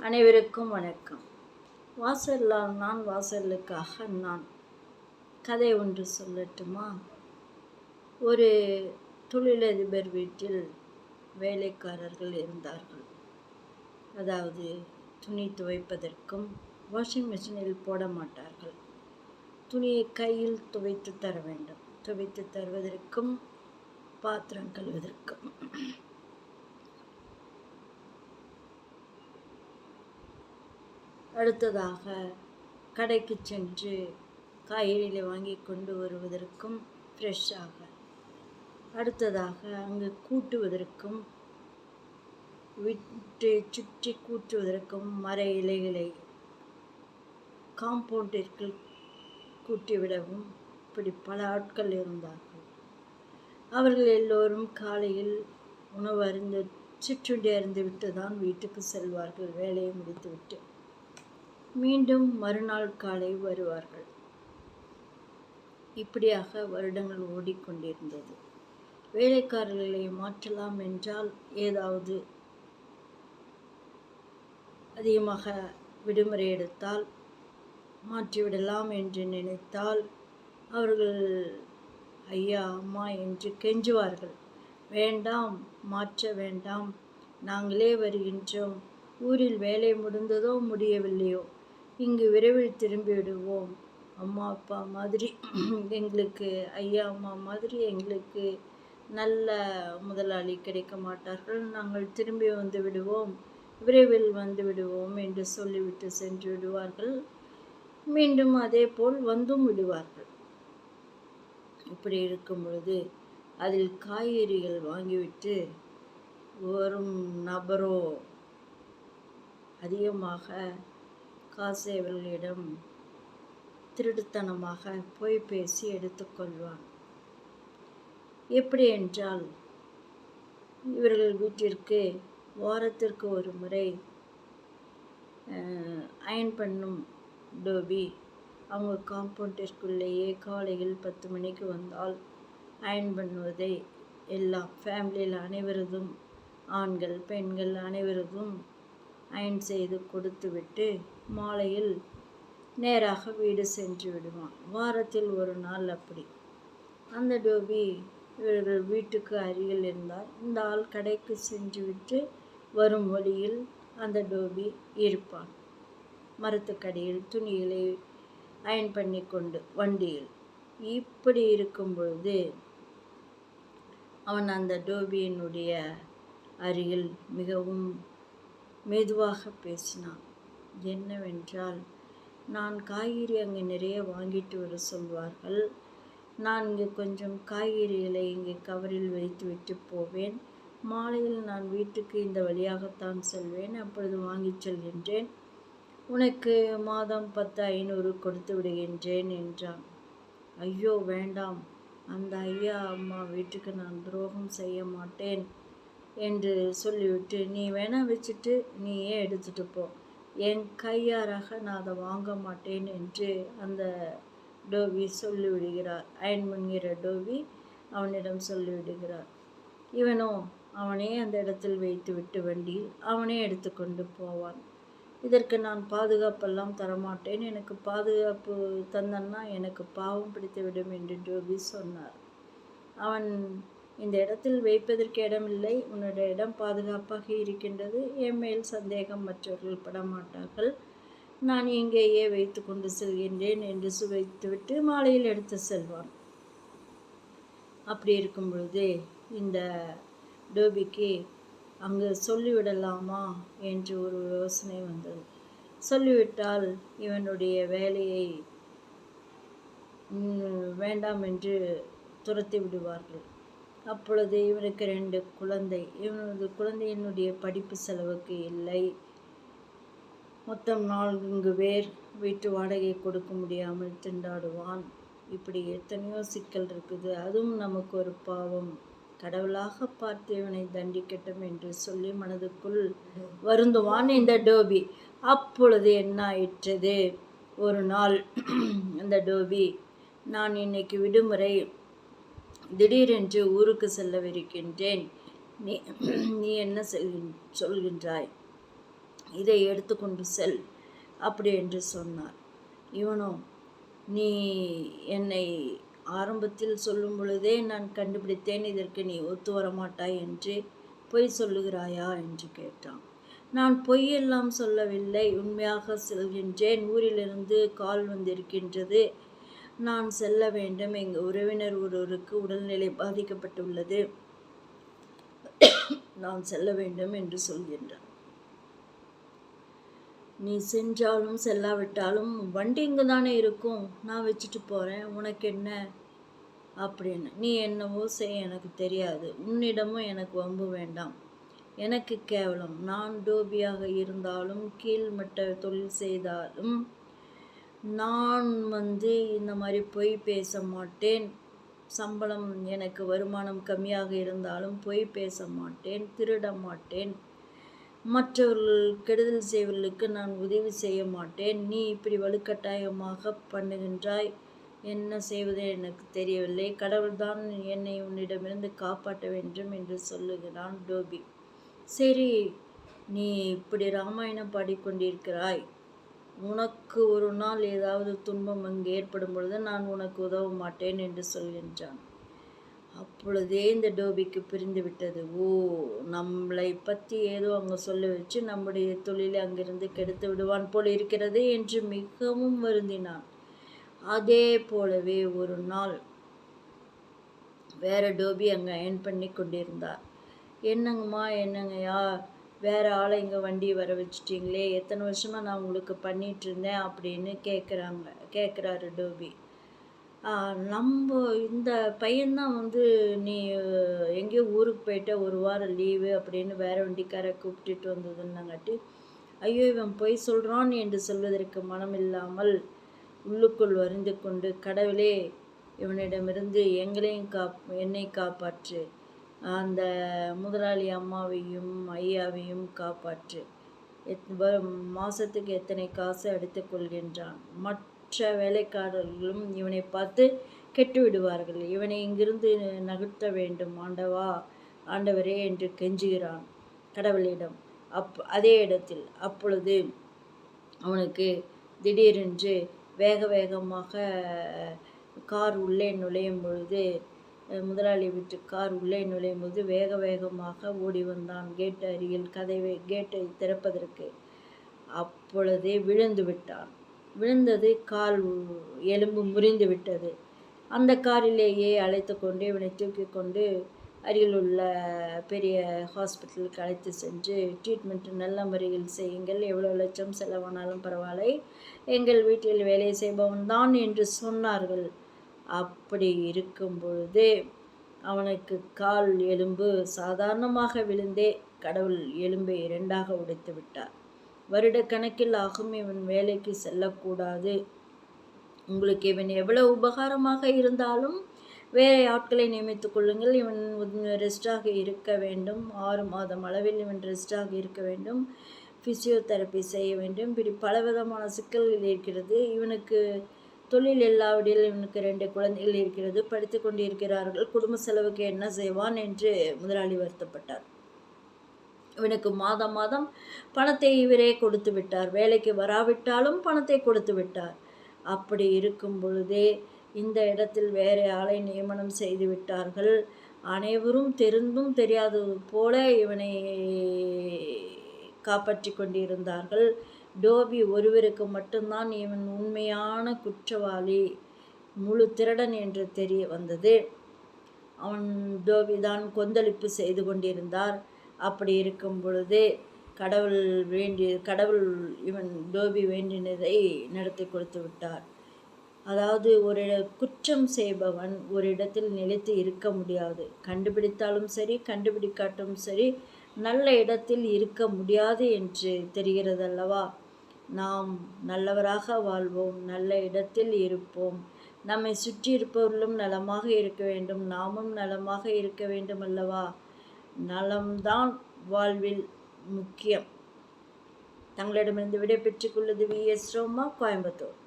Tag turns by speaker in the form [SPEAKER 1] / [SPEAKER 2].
[SPEAKER 1] அனைவருக்கும் வணக்கம். வாசல்லால் நான் வாசலுக்காக நான் கதை ஒன்று சொல்லட்டுமா? ஒரு தொழிலதிபர் வீட்டில் வேலைக்காரர்கள் இருந்தார்கள். அதாவது துணி துவைப்பதற்கும் வாஷிங் மிஷினில் போட மாட்டார்கள். துணியை கையில் துவைத்து தர வேண்டும். துவைத்து தருவதற்கும் பாத்திரம் கழுவதற்கும். அடுத்ததாக கடைக்கு சென்று காய்கறிகளை வாங்கி கொண்டு வருவதற்கும் ஃப்ரெஷ்ஷாக. அடுத்ததாக அங்கு கூட்டுவதற்கும் விட்டு சுற்றி கூட்டுவதற்கும் மர இலைகளை காம்பவுண்டிற்கு கூட்டிவிடவும் இப்படி பல ஆட்கள் இருந்தார்கள். அவர்கள் எல்லோரும் காலையில் உணவு சிற்றுண்டி அருந்துவிட்டு தான் வீட்டுக்கு செல்வார்கள். வேலையை முடித்துவிட்டு மீண்டும் மறுநாள் காலை வருவார்கள். இப்படியாக வருடங்கள் ஓடிக்கொண்டிருந்தது. வேலைக்காரர்களை மாற்றலாம் என்றால் ஏதாவது அதிகமாக விடுமுறை எடுத்தால் மாற்றிவிடலாம் என்று நினைத்தால் அவர்கள் ஐயா அம்மா என்று கெஞ்சுவார்கள். வேண்டாம், மாற்ற வேண்டாம், நாங்களே வருகின்றோம். ஊரில் வேலை முடிந்ததோ முடியவில்லையோ இங்கு விரைவில் திரும்பி விடுவோம். அம்மா அப்பா மாதிரி எங்களுக்கு, ஐயா அம்மா மாதிரி எங்களுக்கு நல்ல முதலாளி கிடைக்க மாட்டார்கள். நாங்கள் திரும்பி வந்து விடுவோம், விரைவில் வந்து விடுவோம் என்று சொல்லிவிட்டு சென்று விடுவார்கள். மீண்டும் அதே போல் வந்தும் விடுவார்கள். இப்படி இருக்கும் பொழுது அதில் காய்கறிகள் வாங்கிவிட்டு வரும் நபரோ அதிகமாக காசை அவர்களிடம் திருட்டுத்தனமாக போய் பேசி எடுத்துக்கொள்வான். எப்படி என்றால், இவர்கள் வீட்டிற்கு வாரத்திற்கு ஒரு முறை அயன் பண்ணும் டோபி அவங்க காம்பவுண்டிற்குள்ளேயே காலையில் 10 மணிக்கு வந்தால் அயன் பண்ணுவதை எல்லாம் ஃபேமிலியில் அனைவரதும், ஆண்கள் பெண்கள் அனைவரதும் அயன் செய்து கொடுத்துவிட்டு மாலையில் நேராக வீடு சென்று விடுவான். வாரத்தில் ஒரு நாள் அப்படி. அந்த டோபி இவர்கள் வீட்டுக்கு அருகில் இருந்தால் இந்த ஆள் கடைக்கு சென்று விட்டு வரும் வழியில் அந்த டோபி இருப்பான். மரத்துக்கடியில் துணிகளை அயன் பண்ணி கொண்டு வண்டியில். இப்படி இருக்கும் பொழுது அவன் அந்த டோபியினுடைய அருகில் மிகவும் மெதுவாக பேசினான். என்னவென்றால், நான் காய்கறி அங்கே நிறைய வாங்கிட்டு வர சொல்வார்கள். நான் இங்கே கொஞ்சம் காய்கறிகளை இங்கே கவரில் வைத்து விட்டு போவேன். மாலையில் நான் வீட்டுக்கு இந்த வழியாகத்தான் செல்வேன். அப்பொழுது வாங்கிச் செல்கின்றேன். உனக்கு மாதம் 10,500 கொடுத்து விடுகின்றேன் என்றான். ஐயோ வேண்டாம், அந்த ஐயா அம்மா வீட்டுக்கு நான் துரோகம் செய்ய மாட்டேன் என்று சொல்லிவிட்டு, நீ வேணா வச்சுட்டு நீயே எடுத்துட்டு போ, என் கையாராக நான் அதை வாங்க மாட்டேன் என்று அந்த டோபி சொல்லிவிடுகிறார். அயன் பண்ணுகிற டோபி அவனிடம் சொல்லிவிடுகிறார். இவனோ அவனே அந்த இடத்தில் வைத்து விட்டு வண்டியில் அவனே எடுத்துக்கொண்டு போவான். இதற்கு நான் பாதுகாப்பெல்லாம் தரமாட்டேன், எனக்கு பாதுகாப்பு தந்தன்னா எனக்கு பாவம் பிடித்துவிடும் என்று டோபி சொன்னார். அவன், இந்த இடத்தில் வைப்பதற்கு இடமில்லை, உன்னுடைய இடம் பாதுகாப்பாக இருக்கின்றது, என் மேல் சந்தேகம் மற்றவர்கள் படமாட்டார்கள், நான் இங்கேயே வைத்து கொண்டு செல்கின்றேன் என்று வைத்துவிட்டு மாலையில் எடுத்து செல்வான். அப்படி இருக்கும் பொழுது இந்த டோபிக்கு அங்கு சொல்லிவிடலாமா என்று ஒரு யோசனை வந்தது. சொல்லிவிட்டால் இவனுடைய வேலையை வேண்டாம் என்று துரத்தி விடுவார்கள். அப்பொழுது இவனுக்கு 2 குழந்தை. இவனது குழந்தையினுடைய படிப்பு செலவுக்கு இல்லை. மொத்தம் 4 பேர். வீட்டு வாடகை கொடுக்க முடியாமல் திண்டாடுவான். இப்படி எத்தனையோ சிக்கல் இருக்குது. அதுவும் நமக்கு ஒரு பாவம். கடவுளாக பார்த்து இவனை தண்டிக்கட்டும் என்று சொல்லி மனதுக்குள் வருந்துவான் இந்த டோபி. அப்பொழுது என்ன ஆயிற்றது, ஒரு நாள் அந்த டோபி, நான் இன்னைக்கு விடுமுறை, திடீரென்று ஊருக்கு செல்லவிருக்கின்றேன், நீ என்ன சொல்கின்றாய் இதை எடுத்துக்கொண்டு செல் அப்படி என்று சொன்னார். இவனோ, நீ என்னை ஆரம்பத்தில் சொல்லும் பொழுதே நான் கண்டுபிடித்தேன், இதற்கு நீ ஒத்து வரமாட்டாய் என்று பொய் சொல்லுகிறாயா என்று கேட்டான். நான் பொய்யெல்லாம் சொல்லவில்லை, உண்மையாக செல்கின்றேன். ஊரிலிருந்து கால் வந்திருக்கின்றது, நான் செல்ல வேண்டும். எங்கள் உறவினர் ஒருவருக்கு உடல்நிலை பாதிக்கப்பட்டுள்ளது, நான் செல்ல வேண்டும் என்று சொல்கின்றான். நீ சென்றாலும் செல்லாவிட்டாலும் வண்டி இங்கே தானே இருக்கும், நான் வச்சுட்டு போகிறேன், உனக்கு என்ன அப்படின்னு. நீ என்னவோ செய், எனக்கு தெரியாது. உன்னிடமும் எனக்கு வம்பு வேண்டாம், எனக்கு கேவலம். நான் டோபியாக இருந்தாலும் கீழ்மட்ட தொழில் செய்தாலும் நான் இந்த மாதிரி பொய் பேச மாட்டேன். சம்பளம் எனக்கு வருமானம் கம்மியாக இருந்தாலும் பொய் பேச மாட்டேன், திருட மாட்டேன், மற்றவர்கள் கெடுதல் செய்வர்களுக்கு நான் உதவி செய்ய மாட்டேன். நீ இப்படி வலுக்கட்டாயமாக பண்ணுகின்றாய், என்ன செய்வது எனக்கு தெரியவில்லை. கடவுள்தான் என்னை உன்னிடமிருந்து காப்பாற்ற வேண்டும் என்று சொல்லுகிறான் டோபி. சரி, நீ இப்படி ராமாயணம் பாடிக்கொண்டிருக்கிறாய், உனக்கு ஒரு நாள் ஏதாவது துன்பம் அங்கு ஏற்படும் பொழுது நான் உனக்கு உதவ மாட்டேன் என்று சொல்கின்றான். அப்பொழுதே இந்த டோபிக்கு புரிந்து விட்டது. ஓ, நம்மளை பற்றி ஏதோ அங்கே சொல்ல வச்சு நம்முடைய தொழிலை அங்கிருந்து கெடுத்து விடுவான் போல் இருக்கிறது என்று மிகவும் வருந்தினான். அதே போலவே ஒரு நாள் வேற டோபி அங்கே அயன் பண்ணி கொண்டிருந்தார். என்னங்கம்மா, என்னங்கய்யா, வேற ஆளை இங்கே வண்டி வர வச்சுட்டிங்களே, எத்தனை வருஷமாக நான் உங்களுக்கு பண்ணிட்டு இருந்தேன் அப்படின்னு கேட்குறாரு டோபி. நம்ம இந்த பையன்தான் நீ எங்கேயோ ஊருக்கு போயிட்ட, ஒரு வாரம் லீவு அப்படின்னு வேற வண்டிக்காரை கூப்பிட்டுட்டு வந்ததுன்னாங்காட்டி, ஐயோ இவன் பொய் சொல்கிறான் என்று சொல்வதற்கு மனம் இல்லாமல் உள்ளுக்குள் வருந்து கொண்டு, கடவுளே இவனிடமிருந்து என்னை காப்பாற்று, அந்த முதலாளி அம்மாவையும் ஐயாவையும் காப்பாற்று, மாதத்துக்கு எத்தனை காசு எடுத்து கொள்கின்றான், மற்ற வேலைக்காரர்களும் இவனை பார்த்து கெட்டு விடுவார்கள், இவனை இங்கிருந்து நகர்த்த வேண்டும் ஆண்டவரே என்று கெஞ்சுகிறான் கடவுளிடம். அதே இடத்தில் அப்பொழுது அவனுக்கு திடீரென்று வேகமாக கார் உள்ளே நுழையும் பொழுது, முதலாளி வீட்டு கார் உள்ளே நுழையும் போது வேகமாக ஓடி வந்தான் கேட்டு அருகில், கேட்டை திறப்பதற்கு. அப்பொழுதே விழுந்து விட்டான். விழுந்தது, கால் எலும்பு முறிந்து விட்டது. அந்த காரிலேயே அழைத்து கொண்டு இவனை தூக்கி கொண்டு அருகில் உள்ள பெரிய ஹாஸ்பிட்டலுக்கு அழைத்து சென்று ட்ரீட்மெண்ட் நல்ல முறையில் செய்யுங்கள், எவ்வளோ லட்சம் செலவானாலும் பரவாயில்லை, எங்கள் வீட்டில் வேலை செய்பவன் தான் என்று சொன்னார்கள். அப்படி இருக்கும் பொழுது அவனுக்கு கால் எலும்பு சாதாரணமாக விழுந்தே கடவுள் எலும்பை 2ஆக உடைத்து விட்டார். வருடக்கணக்கில் ஆகும் இவன் வேலைக்கு செல்லக்கூடாது. உங்களுக்கு இவன் எவ்வளவு உபகாரமாக இருந்தாலும் வேறு ஆட்களை நியமித்துக் கொள்ளுங்கள். இவன் ரெஸ்டாக இருக்க வேண்டும், 6 மாதம் அளவில் இவன் ரெஸ்டாக இருக்க வேண்டும், ஃபிசியோதெரப்பி செய்ய வேண்டும். இப்படி பலவிதமான சிக்கல்கள் இருக்கிறது. இவனுக்கு தொழில் இல்லாவிடில் இவனுக்கு 2 குழந்தைகள் இருக்கிறது, படித்து கொண்டிருக்கிறார்கள், குடும்ப செலவுக்கு என்ன செய்வான் என்று முதலாளி வருத்தப்பட்டார். இவனுக்கு மாதம் பணத்தை இவரே கொடுத்து விட்டார், வேலைக்கு வராவிட்டாலும் பணத்தை கொடுத்து விட்டார். அப்படி இருக்கும் பொழுதே இந்த இடத்தில் வேறு ஆளை நியமனம் செய்து விட்டார்கள். அனைவரும் தெரிந்தும் தெரியாதது போல இவனை காப்பாற்றி கொண்டிருந்தார்கள். டோபி ஒருவருக்கு மட்டும்தான் இவன் உண்மையான குற்றவாளி, முழு திருடன் என்று தெரிய வந்தது. டோபிதான் கொந்தளிப்பு செய்து கொண்டிருந்தார். அப்படி இருக்கும் பொழுது கடவுள் இவன் டோபி வேண்டினதை நடத்தி கொடுத்து விட்டார். அதாவது ஒரு குற்றம் செய்பவன் ஒரு இடத்தில் நிலைத்து இருக்க முடியாது. கண்டுபிடித்தாலும் சரி, கண்டுபிடிக்காட்டும் சரி, நல்ல இடத்தில் இருக்க முடியாது என்று தெரிகிறது அல்லவா? நாம் நல்லவராக வாழ்வோம், நல்ல இடத்தில் இருப்போம், நம்மை சுற்றி இருப்பவர்களும் நலமாக இருக்க வேண்டும், நாமும் நலமாக இருக்க வேண்டும் அல்லவா? நலம்தான் வாழ்வில் முக்கியம். தங்களிடமிருந்து விடை பெற்றுக் கொள்வது VS ரோமா, கோயம்புத்தூர்.